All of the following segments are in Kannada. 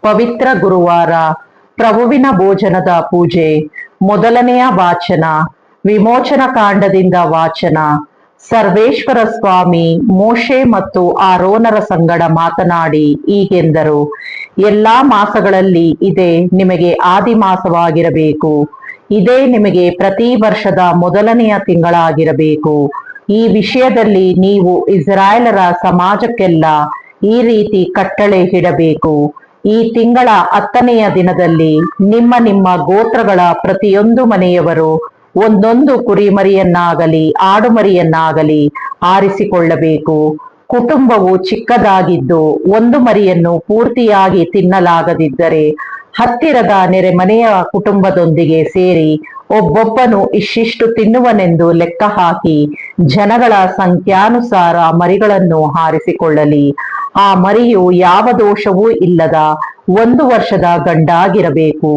ಪವಿತ್ರ ಗುರುವಾರ, ಪ್ರಭುವಿನ ಭೋಜನದ ಪೂಜೆ. ಮೊದಲನೆಯ ವಾಚನ, ವಿಮೋಚನ ಕಾಂಡದಿಂದ ವಾಚನ. ಸರ್ವೇಶ್ವರ ಸ್ವಾಮಿ ಮೋಶೆ ಮತ್ತು ಆರೋನರ ಸಂಗಡ ಮಾತನಾಡಿ ಹೀಗೆಂದರು. ಎಲ್ಲಾ ಮಾಸಗಳಲ್ಲಿ ಇದೇ ನಿಮಗೆ ಆದಿ ಮಾಸವಾಗಿರಬೇಕು. ಇದೇ ನಿಮಗೆ ಪ್ರತಿ ವರ್ಷದ ಮೊದಲನೆಯ ತಿಂಗಳಾಗಿರಬೇಕು. ಈ ವಿಷಯದಲ್ಲಿ ನೀವು ಇಸ್ರಾಯೇಲರ ಸಮಾಜಕ್ಕೆಲ್ಲ ಈ ರೀತಿ ಕಟ್ಟಳೆ ಇಡಬೇಕು. ಈ ತಿಂಗಳ 10ನೆಯ ದಿನದಲ್ಲಿ ನಿಮ್ಮ ನಿಮ್ಮ ಗೋತ್ರಗಳ ಪ್ರತಿಯೊಂದು ಮನೆಯವರು ಒಂದೊಂದು ಕುರಿಮರಿಯನ್ನಾಗಲಿ ಆಡುಮರಿಯನ್ನಾಗಲಿ ಆರಿಸಿಕೊಳ್ಳಬೇಕು. ಕುಟುಂಬವು ಚಿಕ್ಕದಾಗಿದ್ದು ಒಂದು ಮರಿಯನ್ನು ಪೂರ್ತಿಯಾಗಿ ತಿನ್ನಲಾಗದಿದ್ದರೆ ಹತ್ತಿರದ ನೆರೆಮನೆಯ ಕುಟುಂಬದೊಂದಿಗೆ ಸೇರಿ ಒಬ್ಬೊಬ್ಬನು ಇಷ್ಟಿಷ್ಟು ತಿನ್ನುವನೆಂದು ಲೆಕ್ಕ ಹಾಕಿ ಜನಗಳ ಸಂಖ್ಯಾನುಸಾರ ಮರಿಗಳನ್ನು ಆರಿಸಿಕೊಳ್ಳಲಿ. ಆ ಮರಿಯು ಯಾವ ದೋಷವೂ ಇಲ್ಲದ 1 ವರ್ಷದ ಗಂಡಾಗಿರಬೇಕು.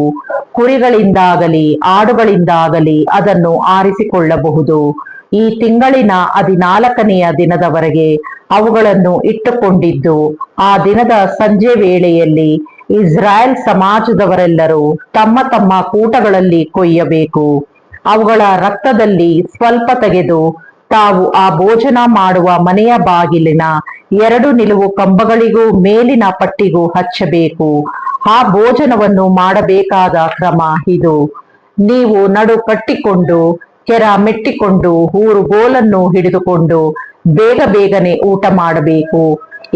ಕುರಿಗಳಿಂದಾಗಲಿ ಆಡುಗಳಿಂದಾಗಲಿ ಅದನ್ನು ಆರಿಸಿಕೊಳ್ಳಬಹುದು. ಈ ತಿಂಗಳಿನ 14ನೆಯ ದಿನದವರೆಗೆ ಅವುಗಳನ್ನು ಇಟ್ಟುಕೊಂಡಿದ್ದು ಆ ದಿನದ ಸಂಜೆ ವೇಳೆಯಲ್ಲಿ ಇಸ್ರಾಯೇಲ್ ಸಮಾಜದವರೆಲ್ಲರೂ ತಮ್ಮ ತಮ್ಮ ಕೂಟಗಳಲ್ಲಿ ಕೊಯ್ಯಬೇಕು. ಅವುಗಳ ರಕ್ತದಲ್ಲಿ ಸ್ವಲ್ಪ ತೆಗೆದು ತಾವು ಆ ಭೋಜನ ಮಾಡುವ ಮನೆಯ ಬಾಗಿಲಿನ 2 ನಿಲುವು ಕಂಬಗಳಿಗೂ ಮೇಲಿನ ಪಟ್ಟಿಗೂ ಹಚ್ಚಬೇಕು. ಆ ಭೋಜನವನ್ನು ಮಾಡಬೇಕಾದ ಕ್ರಮ ಇದು. ನೀವು ನಡು ಕಟ್ಟಿಕೊಂಡು ಕೆರ ಮೆಟ್ಟಿಕೊಂಡು ಊರುಗೋಲನ್ನು ಹಿಡಿದುಕೊಂಡು ಬೇಗ ಬೇಗನೆ ಊಟ ಮಾಡಬೇಕು.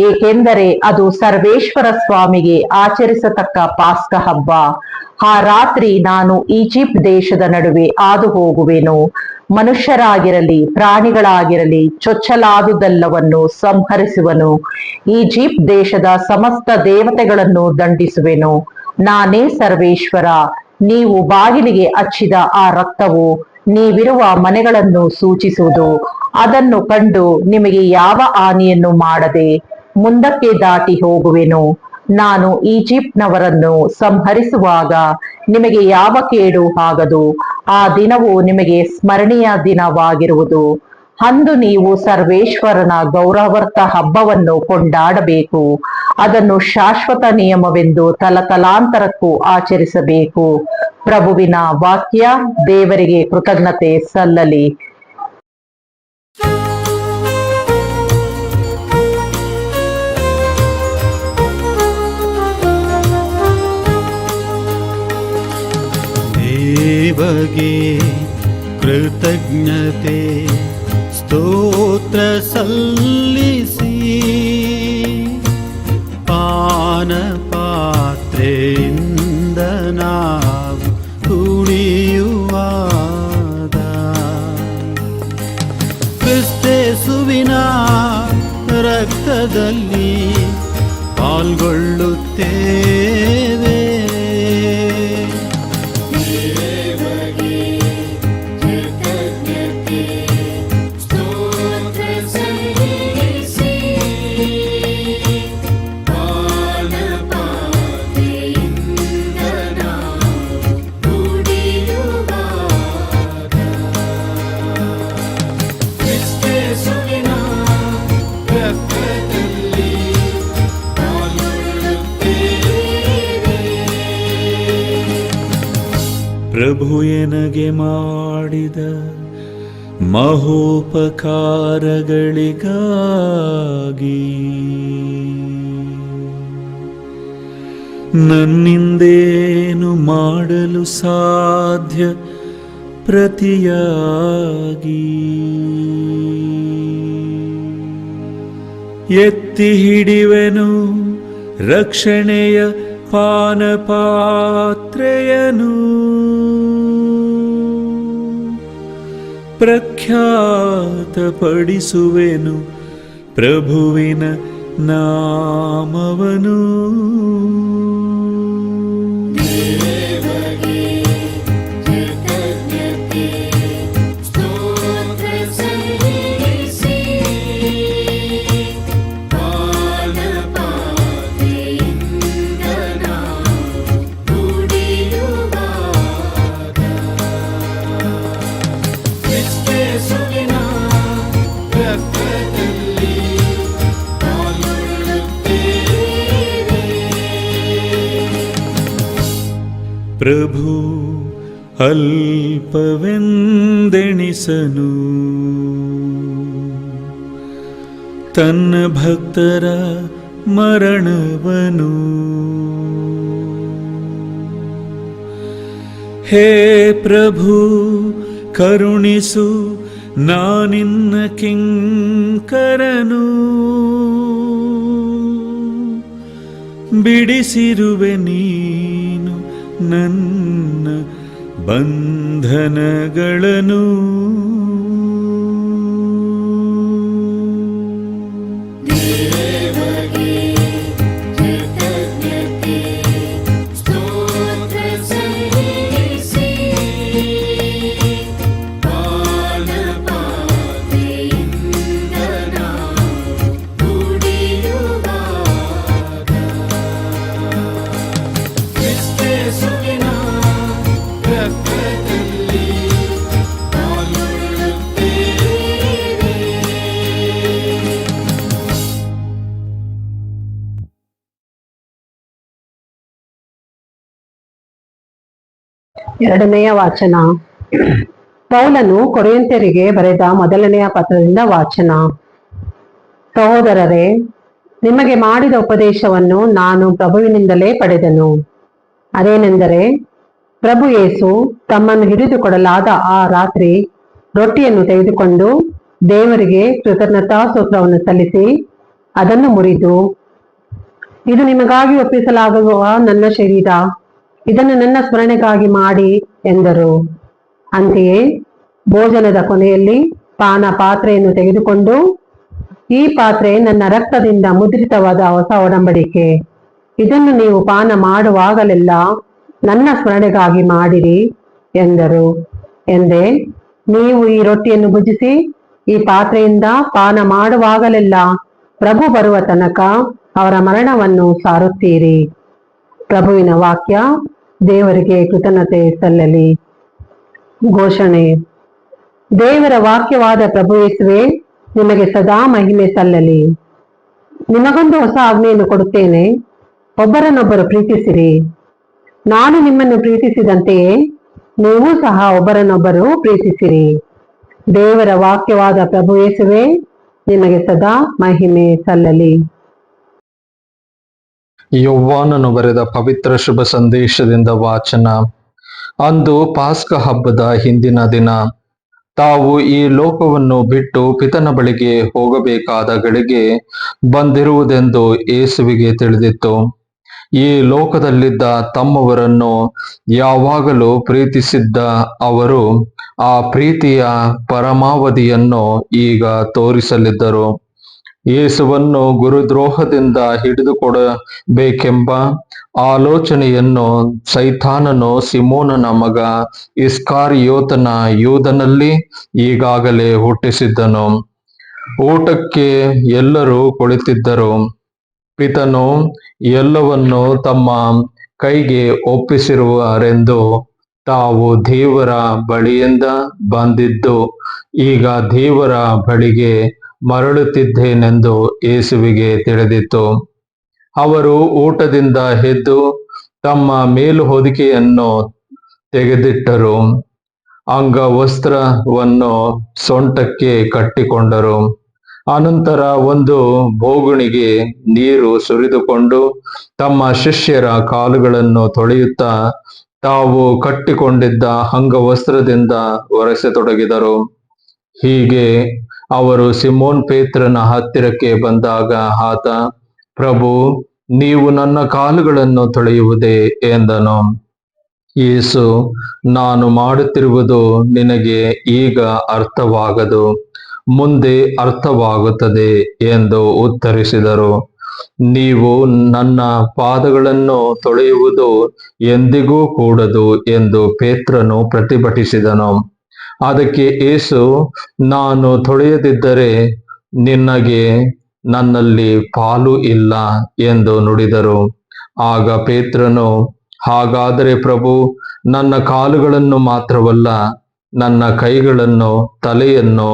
ಏಕೆಂದರೆ ಅದು ಸರ್ವೇಶ್ವರ ಸ್ವಾಮಿಗೆ ಆಚರಿಸತಕ್ಕ ಪಾಸ್ಕ ಹಬ್ಬ. ಆ ರಾತ್ರಿ ನಾನು ಈಜಿಪ್ಟ್ ದೇಶದ ನಡುವೆ ಹಾದು ಹೋಗುವೆನು. ಮನುಷ್ಯರಾಗಿರಲಿ ಪ್ರಾಣಿಗಳಾಗಿರಲಿ ಚೊಚ್ಚಲಾದುದೆಲ್ಲವನ್ನು ಸಂಹರಿಸುವನು. ಈಜಿಪ್ಟ್ ದೇಶದ ಸಮಸ್ತ ದೇವತೆಗಳನ್ನು ದಂಡಿಸುವೆನು. ನಾನೇ ಸರ್ವೇಶ್ವರ. ನೀವು ಬಾಗಿಲಿಗೆ ಹಚ್ಚಿದ ಆ ರಕ್ತವು ನೀವಿರುವ ಮನೆಗಳನ್ನು ಸೂಚಿಸುವುದು. ಅದನ್ನು ಕಂಡು ನಿಮಗೆ ಯಾವ ಹಾನಿಯನ್ನು ಮಾಡದೆ ಮುಂದಕ್ಕೆ ದಾಟಿ ಹೋಗುವೆನು. ನಾನು ಈಜಿಪ್ಟ್ನವರನ್ನು ಸಂಹರಿಸುವಾಗ ನಿಮಗೆ ಯಾವ ಕೇಡು ಆಗದು. ಆ ದಿನವು ನಿಮಗೆ ಸ್ಮರಣೀಯ ದಿನವಾಗಿರುವುದು. ಅಂದು ನೀವು ಸರ್ವೇಶ್ವರನ ಗೌರವಾರ್ಥ ಹಬ್ಬವನ್ನು ಕೊಂಡಾಡಬೇಕು. ಅದನ್ನು ಶಾಶ್ವತ ನಿಯಮವೆಂದು ತಲತಲಾಂತರಕ್ಕೂ ಆಚರಿಸಬೇಕು. ಪ್ರಭುವಿನ ವಾಕ್ಯ. ದೇವರಿಗೆ ಕೃತಜ್ಞತೆ ಸಲ್ಲಲಿ. ದೇವಗೆ ಕೃತಜ್ಞತೆ ಸ್ತೋತ್ರ ಸಲ್ಲಿಸಿ ಪಾನ ಪಾತ್ರೆಯಿಂದ ನಾವು ಕುಡಿಯುವಾಗ ಕ್ರಿಸ್ತೇಸುವಿನ ರಕ್ತದಲ್ಲಿ ಪಾಲ್ಗೊಳ್ಳುತ್ತೇವೆ. ಪ್ರಭು ಎನಗೆ ಮಾಡಿದ ಮಹೋಪಕಾರಗಳಿಗಾಗಿ ನನ್ನಿಂದೇನು ಮಾಡಲು ಸಾಧ್ಯ ಪ್ರತಿಯಾಗಿ ಎತ್ತಿ ಹಿಡಿವೆನು ರಕ್ಷಣೆಯ ಪಾನಪಾತ್ರೆಯನು. ಪ್ರಖ್ಯಾತಪಡಿಸುವೆನು ಪ್ರಭುವಿನ ನಾಮವನು. ಪ್ರಭು ಅಲ್ಪವೆಂದೆಣಿಸನು. ತನ್ನ ಭಕ್ತರ ಮರಣವನು ಹೇ ಪ್ರಭು ಕರುಣಿಸು, ನಾನಿನ್ನ ಕಿಂಕರನು. ಬಿಡಿಸಿರುವೆ ನೀನು ನನ್ನ ಬಂಧನಗಳನ್ನು. ಎರಡನೆಯ ವಾಚನ. ಪೌಲನು ಕೊರಿಂಥ್ಯರಿಗೆ ಬರೆದ ಮೊದಲನೆಯ ಪತ್ರದಿಂದ ವಾಚನ. ಸಹೋದರರೇ, ನಿಮಗೆ ಮಾಡಿದ ಉಪದೇಶವನ್ನು ನಾನು ಪ್ರಭುವಿನಿಂದಲೇ ಪಡೆದನು. ಅದೇನೆಂದರೆ, ಪ್ರಭು ಯೇಸು ತಮ್ಮನ್ನು ಹಿಡಿದುಕೊಡಲಾದ ಆ ರಾತ್ರಿ ರೊಟ್ಟಿಯನ್ನು ತೆಗೆದುಕೊಂಡು ದೇವರಿಗೆ ಕೃತಜ್ಞತಾಸ್ತೋತ್ರವನ್ನು ಸಲ್ಲಿಸಿ ಅದನ್ನು ಮುರಿದು, ಇದು ನಿಮಗಾಗಿ ಒಪ್ಪಿಸಲಾಗುವ ನನ್ನ ಶರೀರ, ಇದನ್ನು ನನ್ನ ಸ್ಮರಣೆಗಾಗಿ ಮಾಡಿ ಎಂದರು. ಅಂತೆಯೇ ಭೋಜನದ ಕೊನೆಯಲ್ಲಿ ಪಾನ ಪಾತ್ರೆಯನ್ನು ತೆಗೆದುಕೊಂಡು, ಈ ಪಾತ್ರೆ ನನ್ನ ರಕ್ತದಿಂದ ಮುದ್ರಿತವಾದ ಹೊಸ ಒಡಂಬಡಿಕೆ, ಇದನ್ನು ನೀವು ಪಾನ ಮಾಡುವಾಗಲೆಲ್ಲ ನನ್ನ ಸ್ಮರಣೆಗಾಗಿ ಮಾಡಿರಿ ಎಂದರು ಎಂದೇ. ನೀವು ಈ ರೊಟ್ಟಿಯನ್ನು ಭುಜಿಸಿ ಈ ಪಾತ್ರೆಯಿಂದ ಪಾನ ಮಾಡುವಾಗಲೆಲ್ಲ ಪ್ರಭು ಬರುವ ತನಕ ಅವರ ಮರಣವನ್ನು ಸಾರುತ್ತೀರಿ. ಪ್ರಭುವಿನ ವಾಕ್ಯ. ದೇವರಿಗೆ ಕೃತಜ್ಞತೆ ಸಲ್ಲಲಿ. ಘೋಷಣೆ. ದೇವರ ವಾಕ್ಯವಾದ ಪ್ರಭು ಯೇಸುವೇ, ನಿಮಗೆ ಸದಾ ಮಹಿಮೆ ಸಲ್ಲಲಿ. ನಿಮಗೊಂದು ಹೊಸ ಆಜ್ಞೆಯನ್ನು ಕೊಡುತ್ತೇನೆ, ಒಬ್ಬರನ್ನೊಬ್ಬರು ಪ್ರೀತಿಸಿರಿ. ನಾನು ನಿಮ್ಮನ್ನು ಪ್ರೀತಿಸಿದಂತೆಯೇ ನೀವು ಸಹ ಒಬ್ಬರನ್ನೊಬ್ಬರು ಪ್ರೀತಿಸಿರಿ. ದೇವರ ವಾಕ್ಯವಾದ ಪ್ರಭು ಯೇಸುವೇ, ನಿಮಗೆ ಸದಾ ಮಹಿಮೆ ಸಲ್ಲಲಿ. ಯೋವಾನನು ಬರೆದ ಪವಿತ್ರ ಶುಭ ಸಂದೇಶದಿಂದ ವಾಚನ. ಅಂದು ಪಾಸ್ಕ ಹಬ್ಬದ ಹಿಂದಿನ ದಿನ ತಾವು ಈ ಲೋಕವನ್ನು ಬಿಟ್ಟು ಪಿತನ ಬಳಿಗೆ ಹೋಗಬೇಕಾದ ಗಳಿಗೆ ಬಂದಿರುವುದೆಂದು ಯೇಸುವಿಗೆ ತಿಳಿದಿತ್ತು. ಈ ಲೋಕದಲ್ಲಿದ್ದ ತಮ್ಮವರನ್ನು ಯಾವಾಗಲೂ ಪ್ರೀತಿಸಿದ್ದ ಅವರು ಆ ಪ್ರೀತಿಯ ಪರಮಾವಧಿಯನ್ನು ಈಗ ತೋರಿಸಲಿದ್ದರು. ಯೇಸುವನ್ನು ಗುರುದ್ರೋಹದಿಂದ ಹಿಡಿದುಕೊಡಬೇಕೆಂಬ ಆಲೋಚನೆಯನ್ನು ಸೈತಾನನು ಸಿಮೋನನ ಮಗ ಇಸ್ಕಾರಿಯೋತನ ಯೂದನಲ್ಲಿ ಈಗಾಗಲೇ ಹುಟ್ಟಿಸಿದ್ದನು. ಊಟಕ್ಕೆ ಎಲ್ಲರೂ ಕುಳಿತಿದ್ದರು. ಪಿತನು ಎಲ್ಲವನ್ನು ತಮ್ಮ ಕೈಗೆ ಒಪ್ಪಿಸಿರುವರೆಂದು ತಾವು ದೇವರ ಬಳಿಯಿಂದ ಬಂದಿದ್ದು ಈಗ ದೇವರ ಬಳಿಗೆ ಮರಳುತ್ತಿದ್ದೇನೆಂದು ಯೇಸುವಿಗೆ ತಿಳಿದಿತ್ತು. ಅವರು ಊಟದಿಂದ ಎದ್ದು ತಮ್ಮ ಮೇಲುಹೊದಿಕೆಯನ್ನು ತೆಗೆದಿಟ್ಟರು, ಅಂಗವಸ್ತ್ರವನ್ನು ಸೊಂಟಕ್ಕೆ ಕಟ್ಟಿಕೊಂಡರು. ಅನಂತರ ಒಂದು ಬೋಗುಣಿಗೆ ನೀರು ಸುರಿದುಕೊಂಡು ತಮ್ಮ ಶಿಷ್ಯರ ಕಾಲುಗಳನ್ನು ತೊಳೆಯುತ್ತಾ ತಾವು ಕಟ್ಟಿಕೊಂಡಿದ್ದ ಅಂಗವಸ್ತ್ರದಿಂದ ಒರೆಸತೊಡಗಿದರು. ಹೀಗೆ ಅವರು ಸಿಮೋನ್ ಪೇತ್ರನ ಹತ್ತಿರಕ್ಕೆ ಬಂದಾಗ ಆತ, ಪ್ರಭು, ನೀವು ನನ್ನ ಕಾಲುಗಳನ್ನು ತೊಳೆಯುವುದೇ ಎಂದನು. ಯೇಸು, ನಾನು ಮಾಡುತ್ತಿರುವುದು ನಿನಗೆ ಈಗ ಅರ್ಥವಾಗದು, ಮುಂದೆ ಅರ್ಥವಾಗುತ್ತದೆ ಎಂದು ಉತ್ತರಿಸಿದರು. ನೀವು ನನ್ನ ಪಾದಗಳನ್ನು ತೊಳೆಯುವುದು ಎಂದಿಗೂ ಕೂಡದು ಎಂದು ಪೇತ್ರನು ಪ್ರತಿಭಟಿಸಿದನು. ಅದಕ್ಕೆ ಯೇಸು, ನಾನು ತೊಳೆಯದಿದ್ದರೆ ನಿನಗೆ ನನ್ನಲ್ಲಿ ಪಾಲು ಇಲ್ಲ ಎಂದು ನುಡಿದರು. ಆಗ ಪೇತ್ರನು, ಹಾಗಾದರೆ ಪ್ರಭು, ನನ್ನ ಕಾಲುಗಳನ್ನು ಮಾತ್ರವಲ್ಲ, ನನ್ನ ಕೈಗಳನ್ನು ತಲೆಯನ್ನು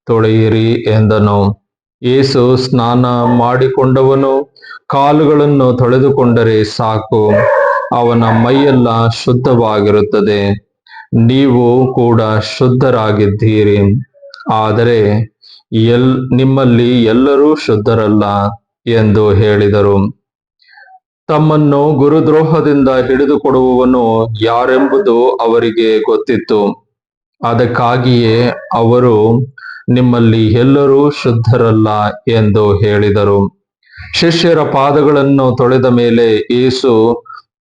ತೊಳೆಯಿರಿ ಎಂದನು. ಯೇಸು, ಸ್ನಾನ ಮಾಡಿಕೊಂಡವನು ಕಾಲುಗಳನ್ನು ತೊಳೆದುಕೊಂಡರೆ ಸಾಕು, ಅವನ ಮೈಯೆಲ್ಲ ಶುದ್ಧವಾಗಿರುತ್ತದೆ. ನೀವು ಕೂಡ ಶುದ್ಧರಾಗಿದ್ದೀರಿ, ಆದರೆ ನಿಮ್ಮಲ್ಲಿ ಎಲ್ಲರೂ ಶುದ್ಧರಲ್ಲ ಎಂದು ಹೇಳಿದರು. ತಮ್ಮನ್ನು ಗುರುದ್ರೋಹದಿಂದ ಹಿಡಿದುಕೊಡುವವನು ಯಾರೆಂಬುದು ಅವರಿಗೆ ಗೊತ್ತಿತ್ತು. ಅದಕ್ಕಾಗಿಯೇ ಅವರು ನಿಮ್ಮಲ್ಲಿ ಎಲ್ಲರೂ ಶುದ್ಧರಲ್ಲ ಎಂದು ಹೇಳಿದರು. ಶಿಷ್ಯರ ಪಾದಗಳನ್ನು ತೊಳೆದ ಮೇಲೆ ಯೇಸು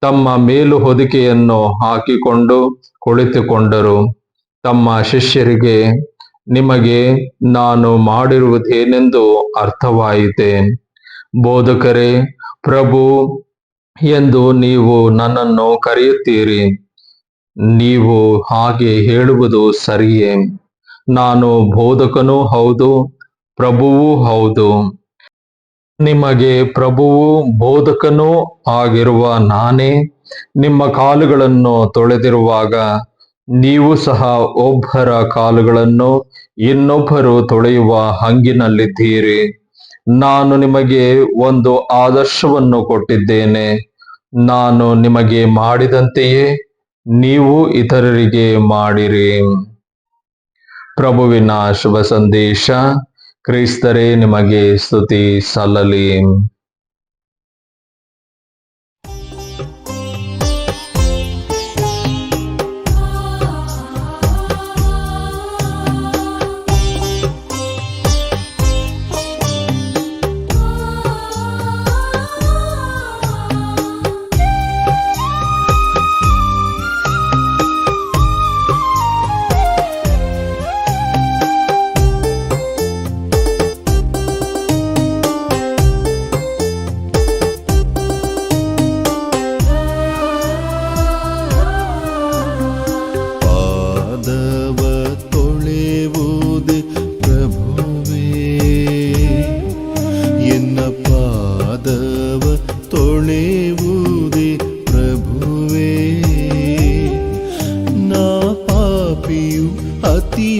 ತಮ್ಮ ಮೇಲು ಹೊದಿಕೆಯನ್ನು ಹಾಕಿಕೊಂಡು ಕುಳಿತುಕೊಂಡರು. ತಮ್ಮ ಶಿಷ್ಯರಿಗೆ, ನಿಮಗೆ ನಾನು ಮಾಡಿರುವುದೇನೆಂದು ಅರ್ಥವಾಯಿತೆ? ಬೋಧಕರೇ, ಪ್ರಭು ಎಂದು ನೀವು ನನ್ನನ್ನು ಕರೆಯುತ್ತೀರಿ. ನೀವು ಹಾಗೆ ಹೇಳುವುದು ಸರಿಯೇ. ನಾನು ಬೋಧಕನೂ ಹೌದು, ಪ್ರಭುವೂ ಹೌದು. ನಿಮಗೆ ಪ್ರಭುವೂ ಬೋಧಕನೂ ಆಗಿರುವ ನಾನೇ ನಿಮ್ಮ ಕಾಲುಗಳನ್ನು ತೊಳೆದಿರುವಾಗ, ನೀವು ಸಹ ಒಬ್ಬರ ಕಾಲುಗಳನ್ನು ಇನ್ನೊಬ್ಬರು ತೊಳೆಯುವ ಹಂಗಿನಲ್ಲಿದ್ದೀರಿ. ನಾನು ನಿಮಗೆ ಒಂದು ಆದರ್ಶವನ್ನು ಕೊಟ್ಟಿದ್ದೇನೆ. ನಾನು ನಿಮಗೆ ಮಾಡಿದಂತೆಯೇ ನೀವು ಇತರರಿಗೆ ಮಾಡಿರಿ. ಪ್ರಭುವಿನ ಶುಭ ಸಂದೇಶ. ಕ್ರಿಸ್ತರೇ, ನಿಮಗೆ ಸ್ತುತಿ ಸಲ್ಲಲಿ.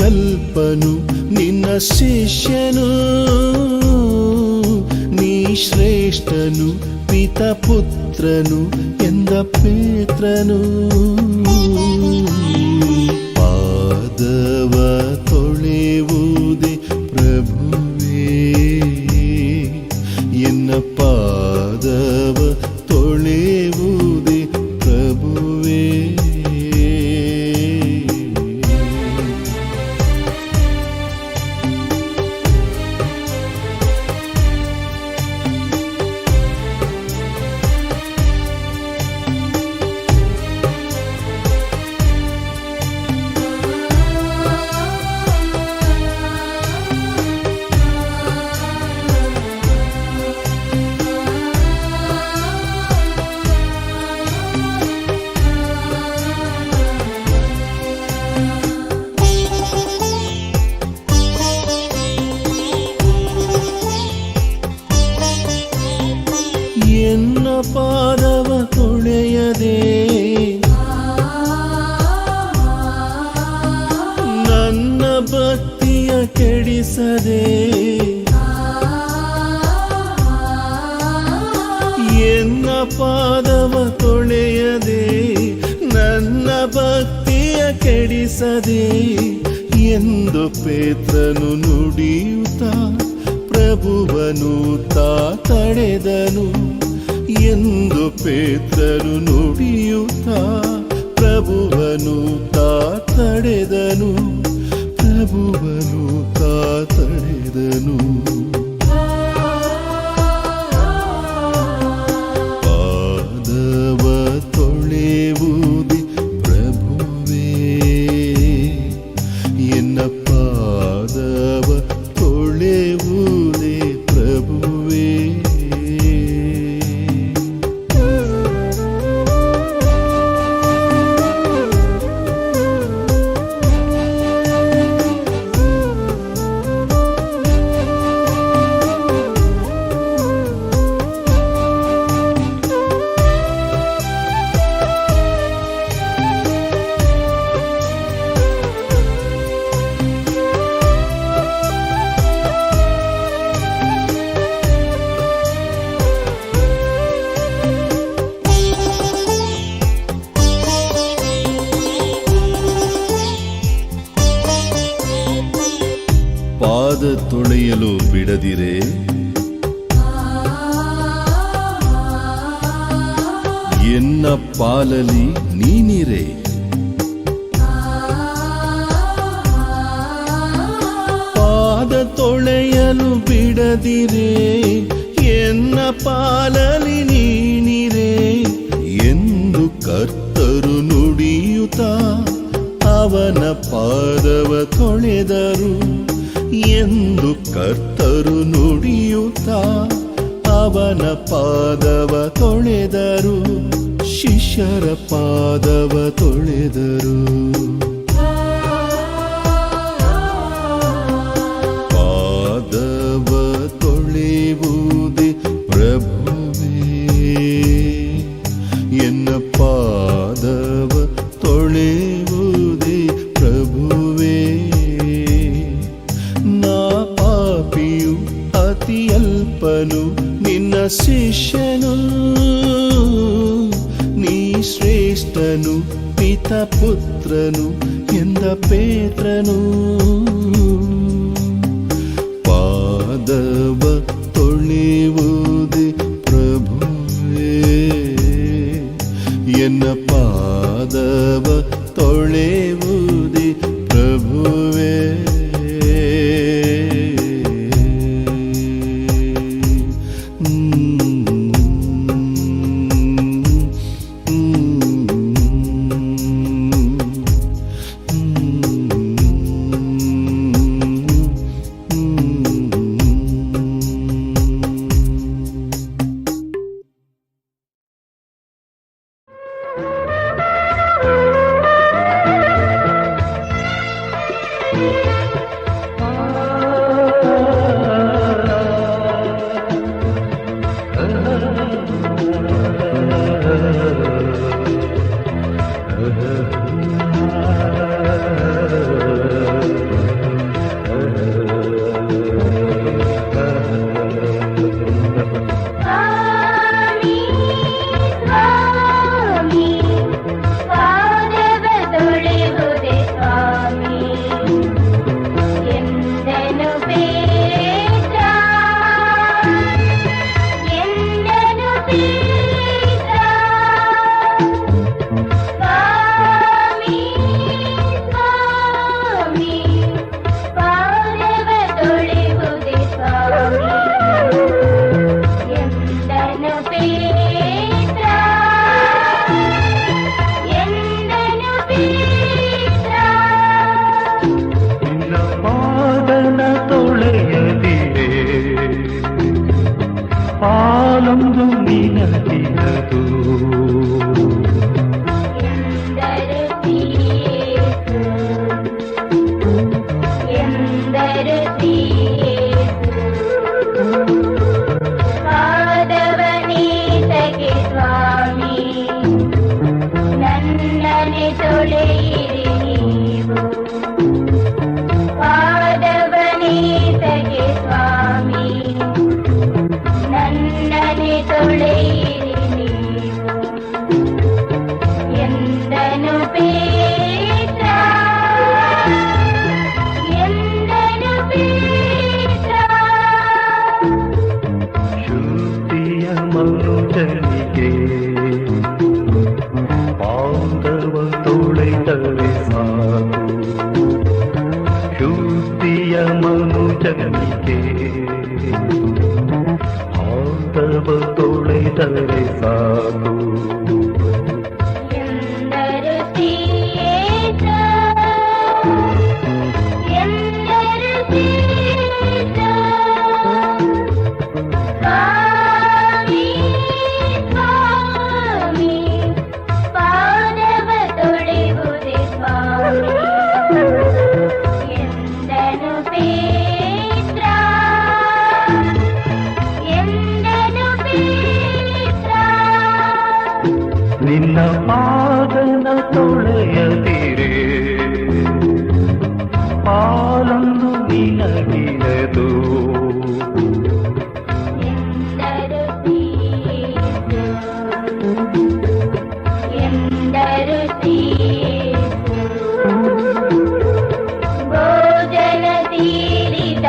ಅಲ್ಪನು ನಿನ್ನ ಶಿಷ್ಯನು, ನೀ ಶ್ರೇಷ್ಠನು ಪಿತಪುತ್ರನು ಎಂದ ಪೇತ್ರನು. ಪಾದವ ತೊಳೆಯುವುದೇ ಪ್ರಭುವೇ, ಎನ್ನ ಪಾದವ ತೊಳೆಯುವುದೇ ಪ್ರಭುವೇ. ಎನ್ನ ಪಾದವ ತೊಳೆಯದೆ ನನ್ನ ಭಕ್ತಿಯ ಕೆಡಿಸದೆ, ಎನ್ನ ಪಾದವ ತೊಳೆಯದೆ ನನ್ನ ಭಕ್ತಿಯ ಕೆಡಿಸದೆ ಎಂದು ಪೇತ್ರನು ನುಡಿಯುತ್ತ ಪ್ರಭುವನು ತಡೆದನು. ಎಂದು ಪೇತ್ರನು ನುಡಿಯುತ್ತ ಪ್ರಭುವನು ತಡೆದನು. ಪ್ರಭುವನು ತಡೆದನು. ಪಾದವ ತೊಳೆಯುವುದೇ ಪ್ರಭುವೇ, ಎನ್ನ ಪಾದವ ತೊಳೆಯುವುದೇ ಪ್ರಭುವೇ. ಪಾದ ತೊಳೆಯಲು ಬಿಡದಿರೆ ಎನ್ನ ಪಾಲಲಿ ನೀನಿರೆ. ಪಾದ ತೊಳೆಯಲು ಬಿಡದಿರೆ ಎನ್ನ ಪಾಲಲಿ ನೀನಿರೆ ಎಂದು ಕರ್ತರು ನುಡಿಯುತ್ತ ಅವನ ಪಾದವ ತೊಳೆದರು. ಎಂದು ಕರ್ತರು ನುಡಿಯುತ್ತ ಅವನ ಪಾದವ ತೊಳೆದರು. ಶಿಷ್ಯರ ಪಾದವ ತೊಳೆದರು. ಪಾದವ ತೊಳೆಯುವುದೇ ಪ್ರಭುವೇ, ಎನ್ನ ಪಾದವ ತೊಳೆಯುವುದೇ ಪ್ರಭುವೇ. ನಾ ಪಾಪಿಯು ಅತಿ ಅಲ್ಪನು ನಿನ್ನ ಶಿಷ್ಯನು, ನೀ ಶ್ರೇಷ್ಠನು ಪಿತ ಪುತ್ರನು ಎಂದ ಪೇತ್ರನು. ಪಾದವ ತೊಳೆಯುವುದೇ ಪ್ರಭುವೇ, ಎನ್ನ ಪಾದವ ತೊಳೆಯುವುದೇ ಪ್ರಭುವೇ. ಪಾಲೊಂದು ನಿನಗಿರದು ಪಾದವನೀತಗೆ ಸ್ವಾಮಿ ನನ್ನನೆ ತೊಳೆಯಿರಿ ನೀವು. ಪಾದವನೀತಗೆ ಸ್ವಾಮಿ ನನ್ನನೆ ತೊಳೆಯಿರಿ ನೀವು ಎಂದನು ಪೇತ್ರ, ಎಂದನು ಪೇತ್ರ. ಶುದ್ಧಿಯ ಮನುಜನಿಗೆ ಪಾದವ ತೊಳೆದರೆ ಸಾಕು. ಶುದ್ಧಿಯ ಮನುಜನಿಗೆ ಪಾದವ ತೊಳೆದರೆ ಸಾಕು. ಎಂದರು ಶ್ರೀಯೇಸ, ಎಂದರು ಶ್ರೀಯೇಸ. ಸ್ವಾಮಿ ಸ್ವಾಮಿ ಪಾದವ ತೊಳೆಯುವುದೇ ಸ್ವಾಮಿ ಎಂದನು ಪೇತ್ರ, ಎಂದನು ಪೇತ್ರ. ನಿನ್ನ ಪಾದನ ತೊಳೆಯದಿರೆ ಪಾಲೊಂದು ನಿನಗಿರದು. ಎಂದರು ಶ್ರೀಯೇಸ, ಎಂದರು ಶ್ರೀಯೇಸ. ಭೋಜನ ತೀರಿದ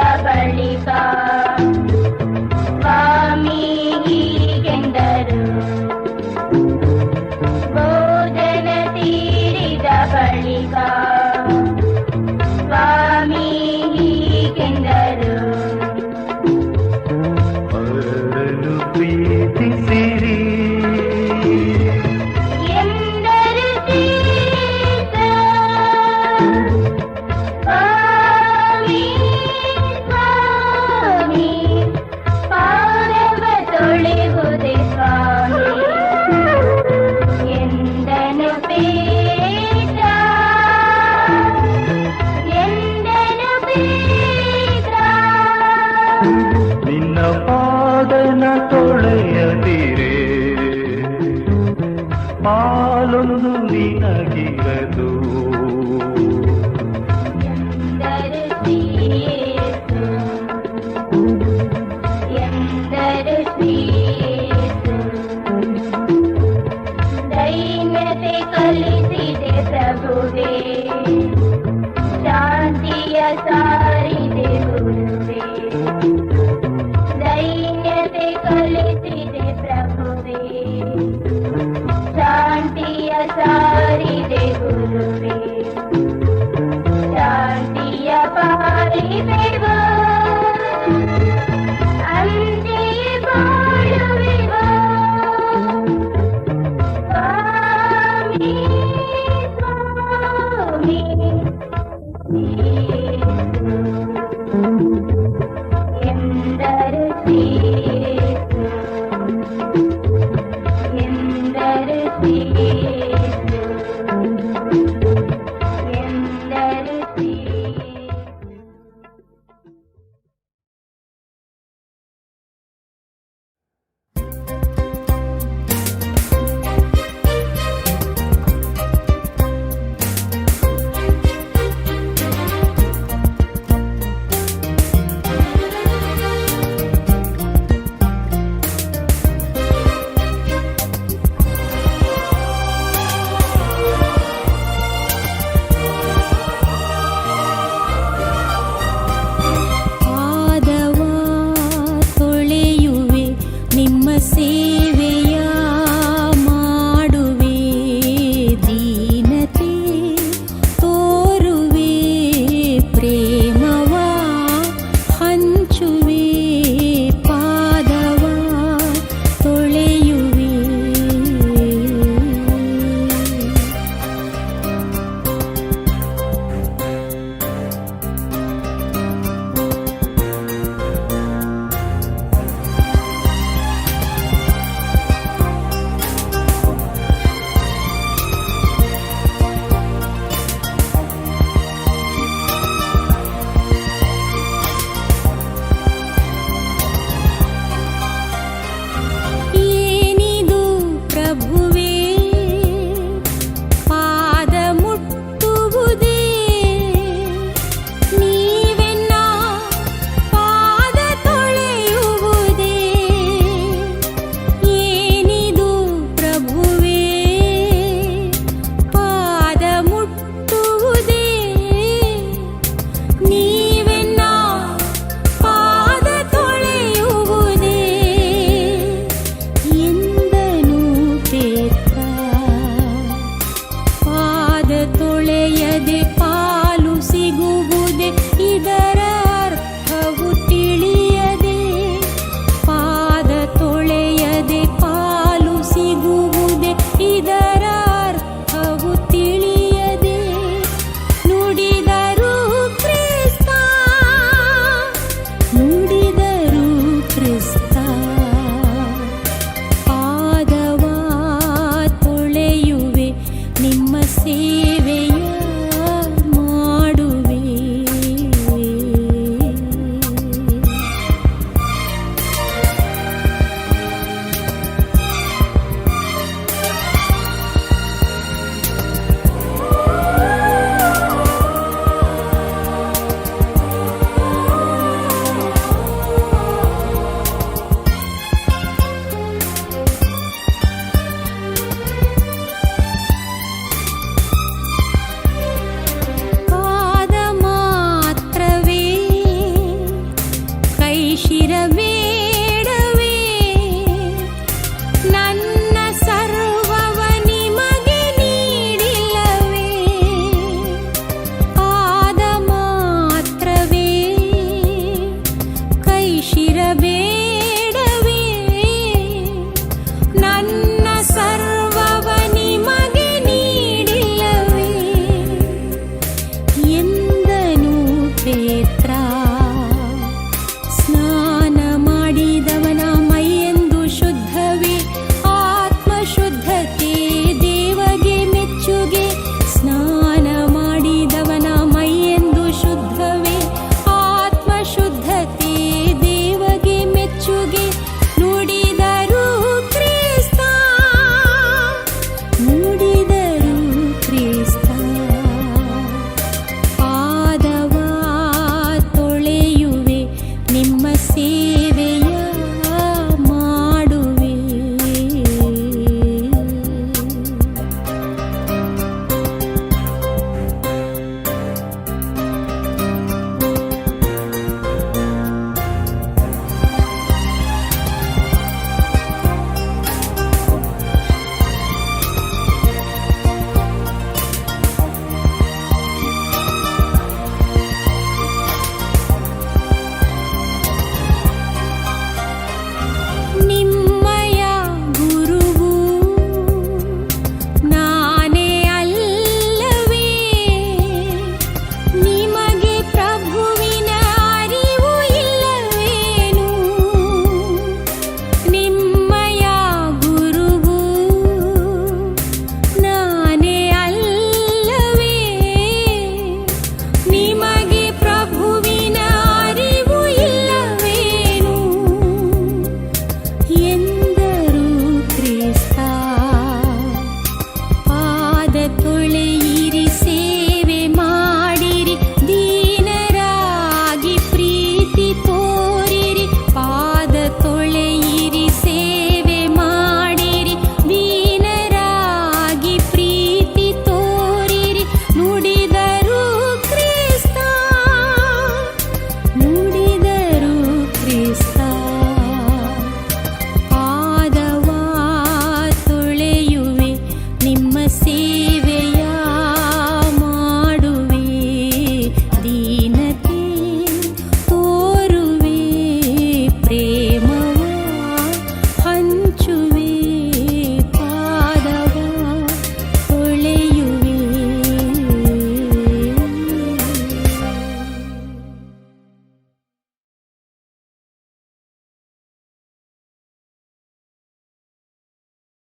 ಪಾಲೊಂದು ನಿನಗಿರದು. ಎಂದರು ಶ್ರೀಯೇಸು, ಎಂದರು ಶ್ರೀಯೇಸು. ದೈನ್ಯತೆ ಕಲಿಸಿದೆ ಪ್ರಭುವೇ, ಶಾಂತಿಯ ಸಾರಿದೆ ಗುರುವೇ. ದೈನ್ಯತೆ ಕಲಿಸಿದೆ ಪ್ರಭುವೇ, ಶಾಂತಿಯ ಸಾರಿದೆ ಗುರುವೇ. ಶಾಂತಿಯ ಪಾರಿದೆವೋ, ಅಂತೆಯೇ ಬಾಳುವೆವೋ. ಸ್ವಾಮಿ